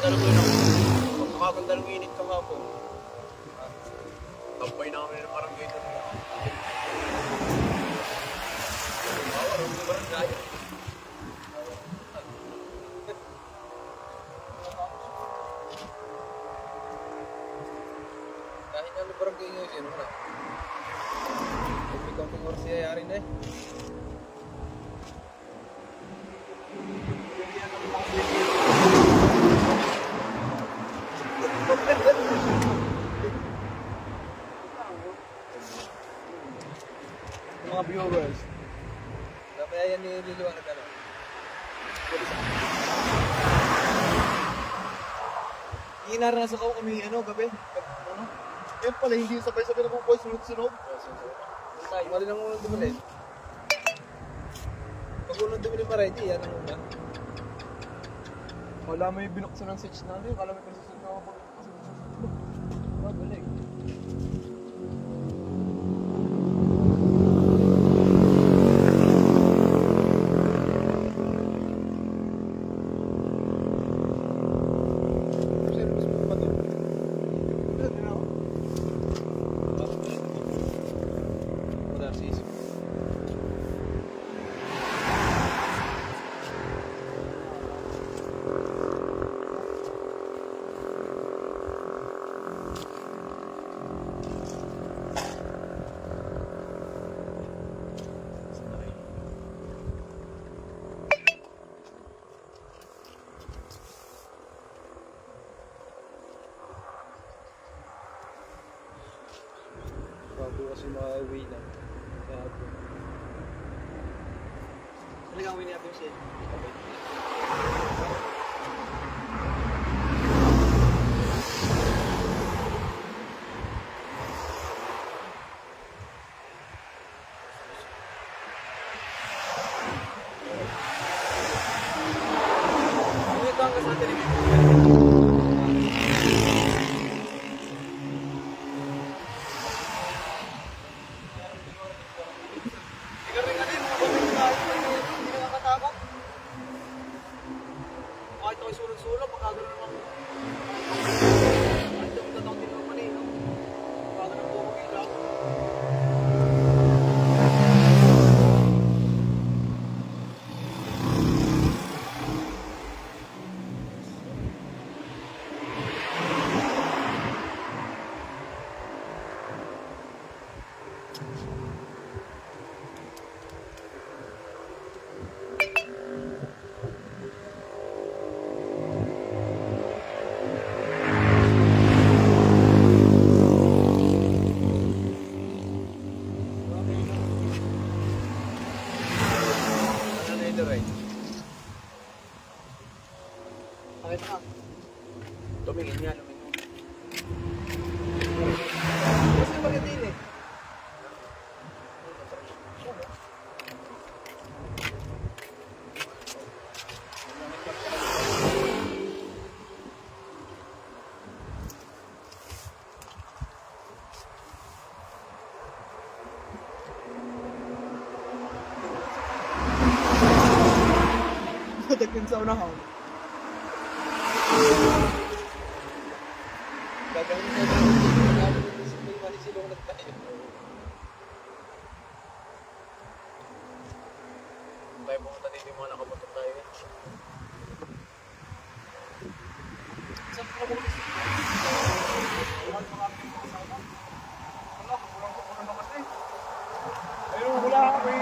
Makakagandang init kahapon. Tampay namin ng barangay doon. Bawal ang barangay. Kahit ano barangay ngayon, sino na? Ikaw kung oras yayari na eh. Mga viewers. Mamaya yan nililiwanag ano. Inaranasan ko kami gabi. Ano? Yan pala, hindi sabay-sabay na po sunod-sunod. Mali lang unang dumulin. Pag unang dumulin pa ready, yan ang una. Wala may binuksan ng switch na ano. Wala may pagsusunod na ako pag balik. Bago kasi makauwi na. Talagang uwi natin siya. Ito ang kasama rin. Kahit ako'y sulog-sulog, makagano naman. Kahit ako tatawag din naman no? Makagano po ako ilaw. Ano ito right? Pakita ka. Tumingin niya, lumingin. Kasi maganda yun eh. Dagdag sa unahan. Gagawin ka namin dito may manisilong na tayo. Kung tayo pumunta dito yung mga nakamotor tayo. Saan ka mo kasi? Wala ka mga kasama. Wala, kulang na kasi. Ayun, wala ka may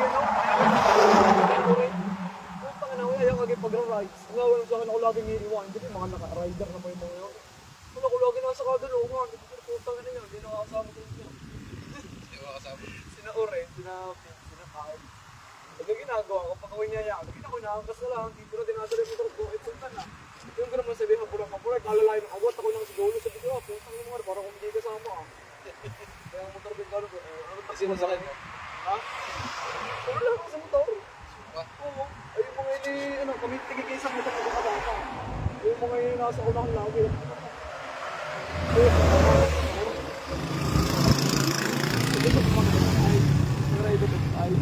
Putang ina, ayaw kagi pag-rides. Nga, wala sa akin ako laging iiwan. Kasi mga naka-rider na po yung mga yun. Wala ko lagi nasa kadulungan. Putang ina yun, hindi nakakasama ko yun. Hindi ko kasama. Sina Ore, sina Kain. Pag ginagawa ko, pag away niya yan, kita ko inaangkas na lang, dito na dinadala yung motor ko, sultan na. Yung ko naman sabihin, hapulang, kalalayo ng awat, ako lang siguro, sabi ko, putang ina mga, parang kung hindi kasama ah. Kaya ang motor din gano'n, ano pa Sino sa akin? Ha? Wala lang sa motor. What? Oo. Ay, yung mga ini, kami tigil sa motor na baka. Yung mga ini nasa unang lagi. Sige, pag mga ay, rider ay.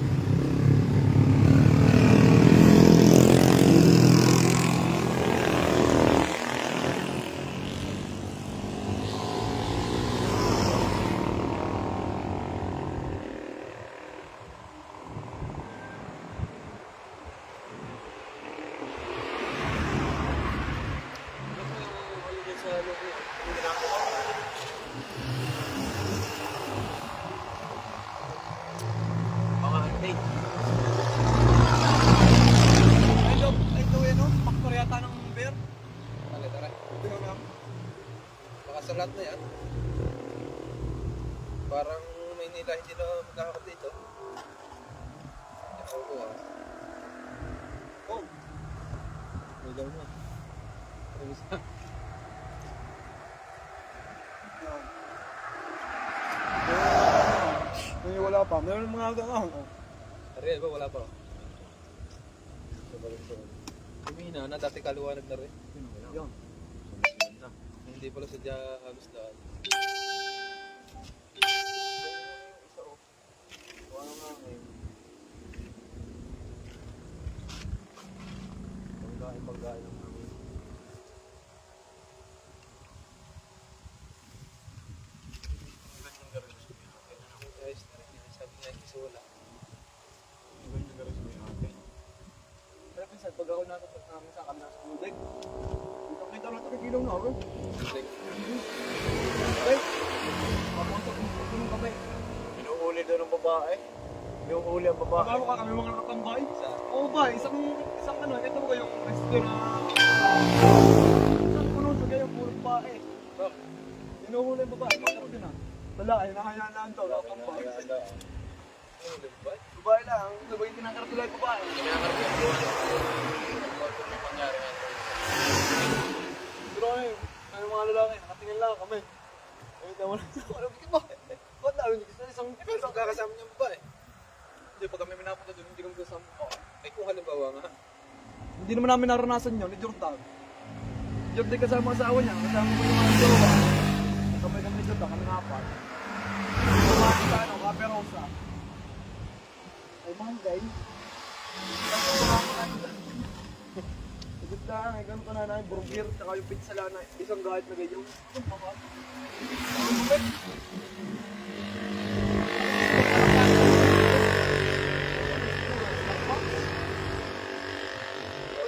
sa lahat na yan. Parang Maynila hindi na magkakakot dito. Ako ko ah. Oh! May daw na. Promise na. Ngayon wala pa. Meron mga hanggang Ariel ba? Wala pa. Kumina na, dati kaliwanag na rin. Yan. Hindi pala sadya halos lahat. Ano nga ngayon? Pagkain ng namin. Ayos na rin yun. Sabi nga kasi wala. Pero pinsan, pag ako natapat namin sa kami sa tubig, kita na takikilaw na ako. Ay! Papunta ko ng kamay. Pinuhuli doon ng babae. Pinuhuli ang babae. Paano ka kami mga nakatambay? Oo ba, isang ano, ito ba yung restaurant? Isang puno siya yung puro babae. Pinuhuli ang babae, pagkaroon din ah. Lalaki, nakahayaan daw, nakatambay. Babae lang, sabay kinakartula yung babae. Pero ano mga lalaki, nakatingin lang kami. Ay, tama lang. Alam ko ba? Ba't namin gusto na isang... Pero kakasama niya ba eh? Hindi, pag kami minapunta doon, hindi kami kasama. Ay kung halimbawa nga. Hindi naman namin naranasan yun, ni Jordan. Jordan kasama asawa niya, kasama ko yung mga jowa. Sabay kami ni Jordan, kami ngapat. Kumain sa ano, Caperosa. Ay, manggay. Sagot lang, ay ganun ka na na, burger, tsaka yung pizza lang na isang kahit na ganyan.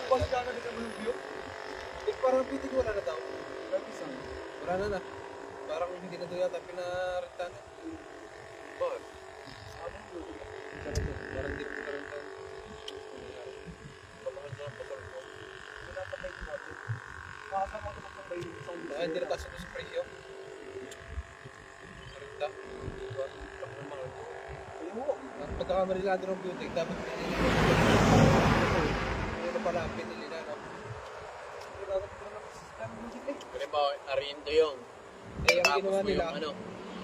Pas ka na dito ng view? Eh parang pitig wala na daw. Nag-isang. Wala na na. Parang hindi na daw yata pinarentahan. Bakit? Parang hindi na pinarentahan. Pamahal na ang pasal ko. Pinapatay ko natin. Makasama ko ng pagpatay ng isang Ay, hindi na kasunod sa presyo. Sarita. Diba? Tak na mahal. Ayun. Ang pagkakamarelado ng beauty, dapat pinili na. Ano na pala, pinili na. No? Halimbawa, Arindo yung. Eh, ang Tapos ginawa mo nila, yung ano.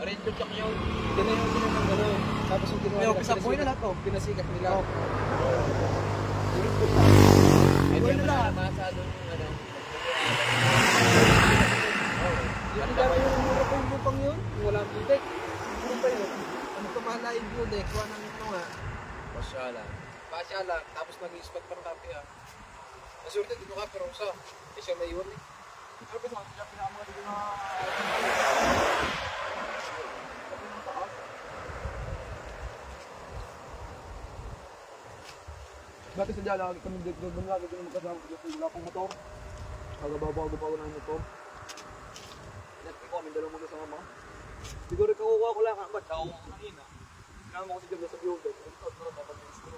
Arindo tsaka yung. ginawa nila ng gano'n. Tapos yung ginawa Ayaw, nila, kasama ko yun na lahat, oh. pinasikat nila. Ay, Buhay di na mo lahat. na masalo yung ano. Yung dami yung mura pa yung lupang yun, yung walang bitek. Mura pa yun. Ano pa mahal na yung bitek, kuha ng ito nga. Pasyala. Pasya lang, tapos nag-i-spot pang kape ha. Nasurte dito ka, pero sa, eh siya may iwan eh. Pero kasi siya pinakamaganda dito na... Sabi ng taas. Dati sa dyan, lagi kami dito, doon lagi kami magkasama kasi wala pang motor. Kagababago pa ako ng motor. Netflix ko kami dalawang magkasama. Siguro kakukuha ko lang, ba't kakukuha ko kanina. Sinama ko si Jobla sa Biobet. Ang tawag ko na papag-ins ko.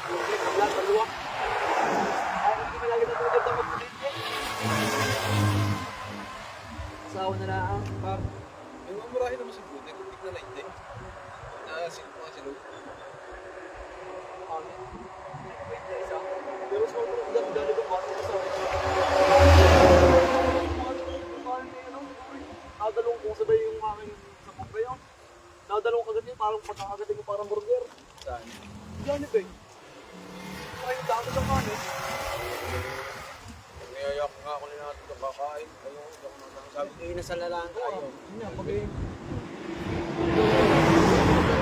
Biobet, ang lahat, maluwak. Ako hindi kami lagi natutod na mag-pulit. Asawa na lang. Par, yung mamurahin naman sa bitek, hindi na 90. Na mga silog. Pero sa mga dami-dami ko pa sa nadalong kung sabay yung aking sa pagka yun. Nadalong kagad yun, parang pagkakagating yung parang burger. Saan? Yan ito eh. Kaya yung dami ng kanin. Ngayayak nga ako nila natin kakain. Ayun, hindi ako nang sabi. Sabi kayo nasa lalaan Oo, tayo. yun yan, pag eh.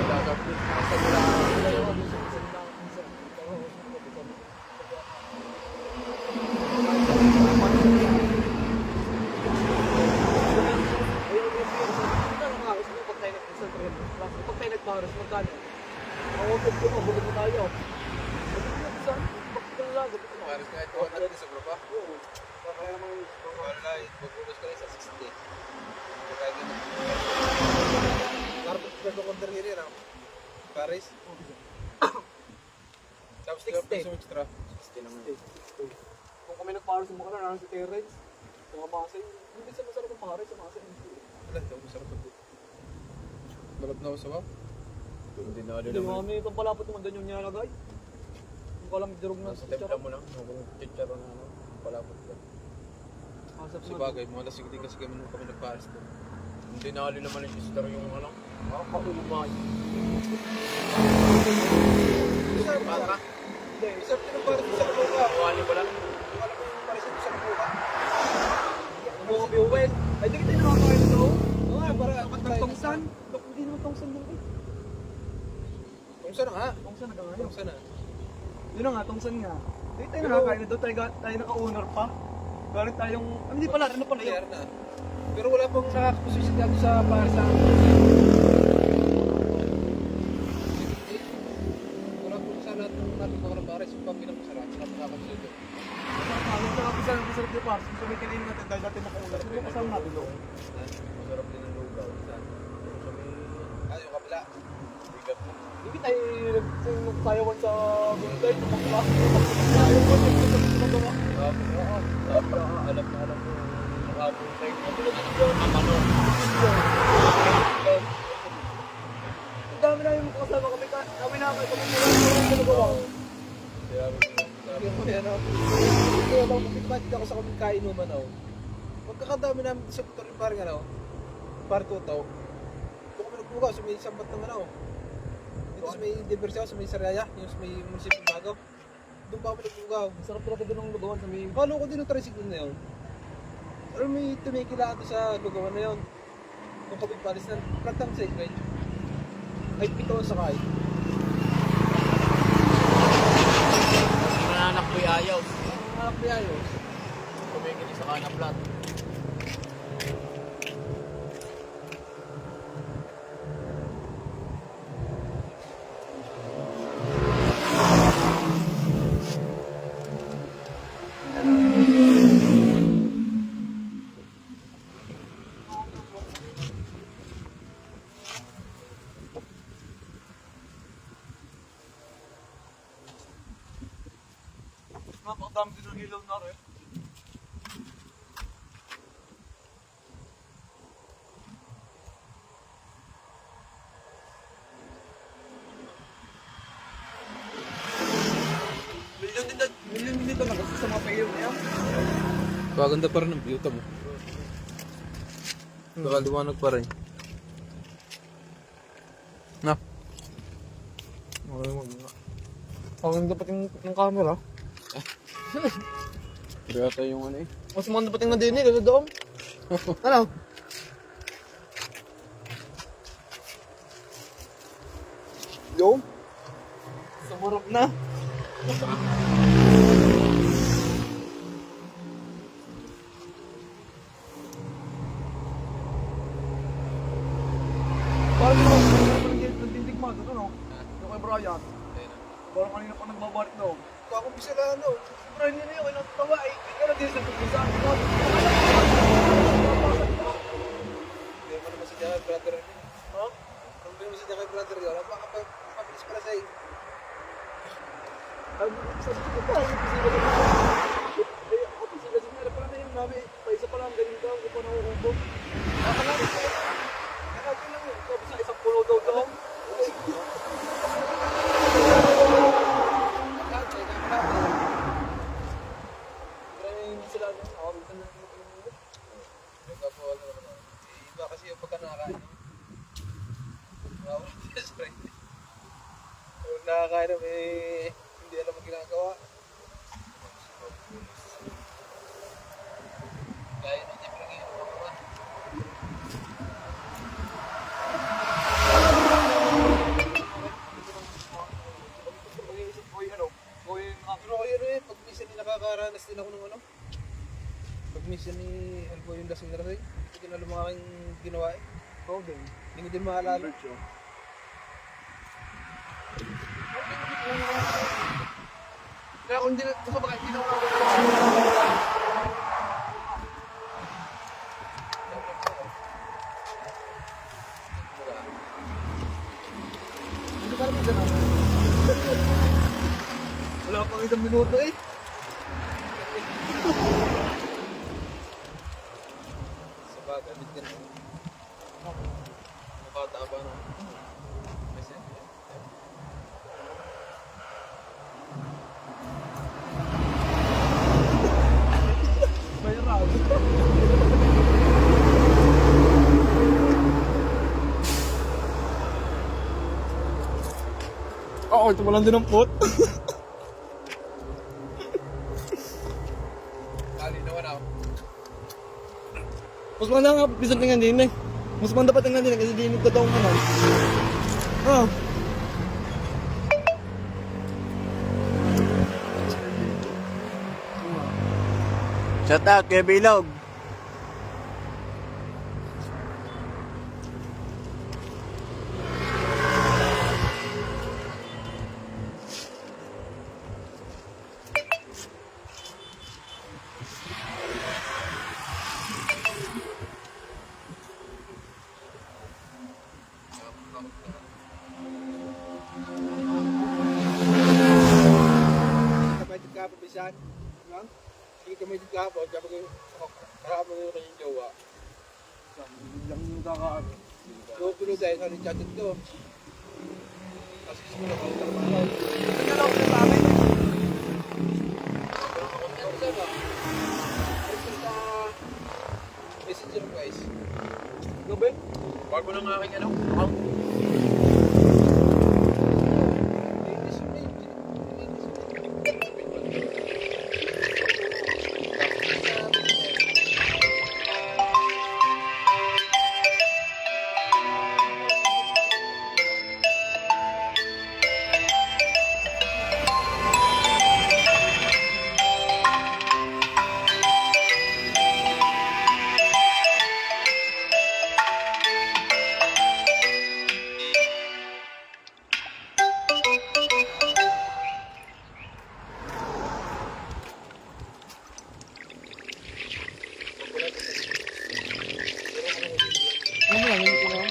Gagapit sa lalaan. Pag tayo nagparas, magkano? Mawagod ko, mabulog na tayo. Saan? Bakit lang? Paris kahit 200 na sobra pa. Oo. Kaya naman, Wala, magbulos ka rin sa 60. Kaya ganun. Narapot ka doon kontra rin ah. Paris. Tapos 60. 3 peso extra. 60 lang. kung kami nagparas mo ka na, nasa Terrence. Mga masa yun. Hindi sa masarap ang pare sa masa yun. Wala, ito masarap ito. Malap na ako sa wap. Hindi na Hindi naman. mga may itong palapot naman doon yung nilagay. Hindi ko alam durog na Nasa templa mo lang. Kung chicharon na ano. Palapot ka. Kasap Sa bagay, mga lasing din kasi kami nung kami nagpaaris doon. Hindi na naman yung sister yung ano. Kaulumay. Masarap Bata. ba? Hindi, masarap din ang paris sa kabuka. Kuhali ba lang? Alam mo yung paris sa kabuka. Mga biwet. Ay, di kita nakakain ito. Oo nga, para Tongsan. Dok, hindi naman tongsan doon eh. Kung saan na nga? Tongsan na gangayon. Kung saan na? Yun na nga, tongsan nga. Hindi tayo nakakain na doon. Tayo naka-owner pa. Galit tayong... hindi pala, ano pala yun? Nangyari na. Pero wala pang nakakaposisyon dito sa paris sa wala pong sa lahat ng natin mga paris yung pang pinakamasarap. Wala pong nakakaposisyon doon. Ang nakakasal ng masarap yung pars. Gusto may kinainin natin dahil natin naka-owner. Hindi mo kasama natin doon. Masarap din ang lugaw. Saan? Sa may Yung kabila. bigat mo. Hindi tayo nagsayawan sa bunday. Tumaklas. Tumaklas. Tumaklas. Alam na alam mo. Nakabong tayo. Amano. Ang dami na yung kasama kami. Kami na kami. Kami na Sabi ko yan ako. Ito ako, kapit ako sa kaming kainuman ako. Magkakadami namin sa sektor yung parang ano, parang tutaw. Doon kami nagbuka sa may sambat ng ano. Dito sa may Diversya, sa may Saraya, yung sa may munisipyo bago. Doon pa kami nagbuka. Masarap talaga doon ang lugawan sa may... Kalo ko din yung tricycle na yun. Pero may tumikilaan doon sa lugawan na yun. Kung kapit palis na, platang cycle. Ay, pito ang sakay. Mananak ko'y ayaw. Ang ayos. Kumikili sa kanang plat. Napakadami din ng ilaw na rin. Million din dito na kasi sa mga payo niya. Paganda pa rin ang view mo. Nakaliwanag pa rin. Na. Ang dapat yung camera. Kaya tayo yung ano eh. Mas mga dapat yung nadini, gano'n doon. Ano? Yo? Sumarap na. Parang nagtindigma doon, ano? Yung kay Brian. Parang kanina pa nagbabarit daw. Kung ako bisa na ano. Brian yun yung natawa eh. Ikaw na din sa pagkisa. Hindi mo naman si Jaka brother. Ha? Kung hindi mo si Jaka brother yun, mabilis pala sa'yo. Sa ko pa, ako kasi meron pala na yung nabi, paisa pa lang, ganun daw, hindi pa nakukubo. Nakalari ko. Nakalari lang yun, sabi sa isang pulo daw daw. Sila ano, minsan na Iba kasi yung pagka nakakain. Wala sorry. Kung nakakain na hindi alam ang ginagawa. Kaya nung siyempre ngayon ako ba? mag-iisip ko yung ano, Pero ako yun pag minsan nakakaranas din ako ng ano. Pag minsan ano po yung lasing na rin. Hindi na lumaking ginawa eh. okay. Hindi ko din maalala. Kaya kung hindi na, gusto ba hindi na ako hindi ka naman dyan. Wala pang isang minuto eh. bagay. Bit ka na. Bata ba na? May sense. May rag. Oo, ito walang din ang pot. Kali naman ako. Mas manda nga, pisag tingnan din eh. Mas manda pa tingnan din kasi di nagtataong ka na. Ah. Shout out kay Bilog. Kapag kapag bisan. Lang. Sige kami dito kapag kapag kahapon yung kanyang jowa. Lang yung kakaano. Tulo dahil sa chatted ko. Kasi siguro ako trabaho. Nagkalaw siya sa amin. Ano sa ba? Ano sa messenger guys? Gabi? Bago ng aking account. Ano lang, hindi ko na.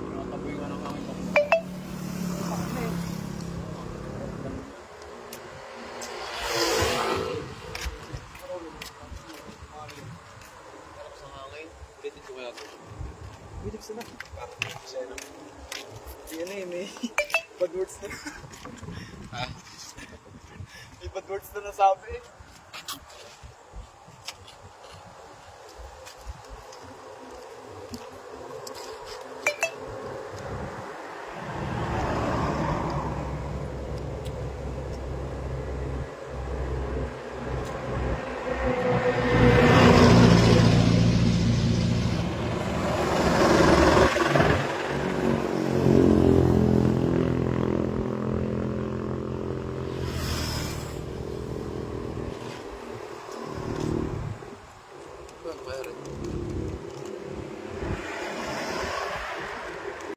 Nakataboy nga ng aking account. Sa hangin. Ulitin ko kaya ito. Bilig sila. Parang sa'yo na. Yan eh, may bad words na. Ha? May bad words na nasabi eh.